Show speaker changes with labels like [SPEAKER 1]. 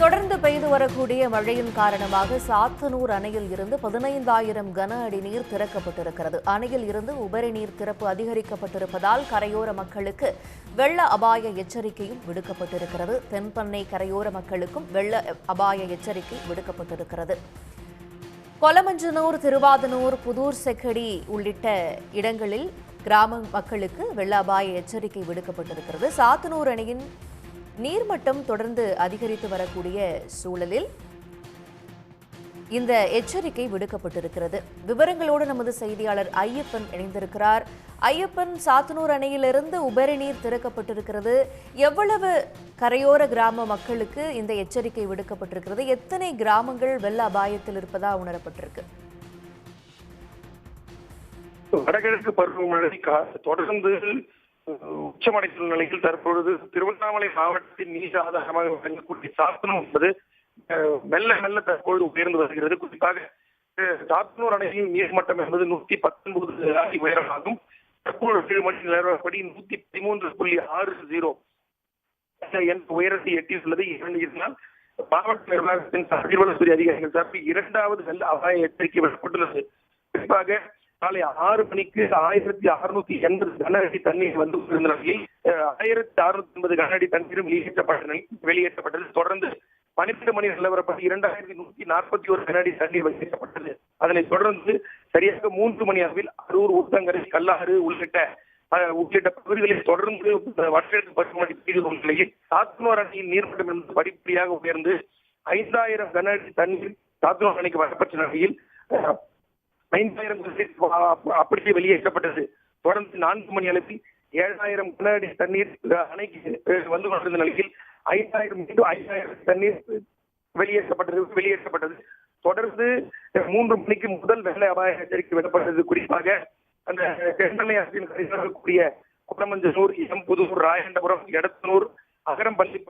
[SPEAKER 1] தொடர்ந்து பெய்து வரக்கூடிய மழையின் காரணமாக சாத்தனூர் அணையில் இருந்து 15,000 கன அடி நீர் திறக்கப்பட்டிருக்கிறது. அணையில் இருந்து உபரி நீர் திறப்பு அதிகரிக்கப்பட்டிருப்பதால் கரையோர மக்களுக்கு வெள்ள அபாய எச்சரிக்கையும் விடுக்கப்பட்டிருக்கிறது. தென்பண்ணை கரையோர மக்களுக்கும் வெள்ள அபாய எச்சரிக்கை விடுக்கப்பட்டிருக்கிறது. கொலமஞ்சனூர், திருவாதனூர், புதூர் செக்கடி உள்ளிட்ட இடங்களில் கிராம மக்களுக்கு வெள்ள அபாய எச்சரிக்கை விடுக்கப்பட்டிருக்கிறது. சாத்தனூர் அணையின் நீர்மட்டம் தொடர்ந்து அதிகரித்து வரக்கூடிய சூழலில் இந்த எச்சரிக்கை விடுக்கப்பட்டிருக்கிறது. விவரங்களோடு நமது செய்தியாளர் ஐயப்பன் இணைந்திருக்கிறார். ஐயப்பன், சாத்தனூர் அணையிலிருந்து உபரி நீர் திறக்கப்பட்டிருக்கிறது. எவ்வளவு கரையோர கிராம மக்களுக்கு இந்த எச்சரிக்கை விடுக்கப்பட்டிருக்கிறது? எத்தனை கிராமங்கள் வெள்ள அபாயத்தில் இருப்பதா உணரப்பட்டிருக்கு?
[SPEAKER 2] வடகிழக்கு பருவமழை தொடர்ந்து உச்சமடைந்துள்ள நிலையில் தற்பொழுது திருவண்ணாமலை மாவட்டத்தின் நீர் ஆதாரமாக வழங்கக்கூடிய சாத்தனூர் என்பது மெல்ல மெல்ல தற்பொழுது உயர்ந்து வருகிறது. குறிப்பாக சாத்தனூர் அணையின் நீர்மட்டம் என்பது 119 அடி உயரமாகும். தற்போது மணி நிலவரப்படி 113.60 என்ற உயரத்தை எட்டியுள்ளது. இதனால் மாவட்ட நிர்வாகத்தின் நீர்வளத்துறை அதிகாரிகள் சார்பில் இரண்டாவது வெள்ள அபாய எச்சரிக்கை விடப்பட்டுள்ளது. குறிப்பாக காலை 6 மணிக்கு 1680 கன அடி தண்ணீர் வந்து கொண்டிருந்த நிலையில் 1680 கன அடி தண்ணீரும் வெளியேற்றப்பட்டது. தொடர்ந்து 12 மணி நிலவரப்படி 2141 கன அடி தண்ணீர் வெளியேற்றப்பட்டது. அதனைத் தொடர்ந்து சரியாக 3 மணி அளவில் அரூர், ஊத்தங்கரை, கல்லாறு உள்ளிட்ட பகுதிகளில் தொடர்ந்து வடகிழக்கு பருவமழை பெய்து வரும் நிலையில் சாத்தனூர் அணையின் நீர்மட்டம் என்பது படிப்படியாக உயர்ந்து 5000 கன அடி தண்ணீர் சாத்தனூர் அணைக்கு வரப்பட்ட நிலையில் 5000 அப்படியே வெளியேற்றப்பட்டது. தொடர்ந்து 4 மணி அளவில் 7000 கன அடி தண்ணீர் அணைக்கு வந்து கொண்டிருந்த நிலையில் 5000 தண்ணீர் வெளியேற்றப்பட்டது. தொடர்ந்து 3 மணிக்கு முதல் வெள்ள அபாய எச்சரிக்கை விடப்பட்டது. குறிப்பாக அந்த தென்பண்ணை ஆற்றின் கரையில் இருக்கக்கூடிய கொலமஞ்சனூர், புதூர், ராயண்டபுரம், எடத்தனூர், அகரம்பள்ளி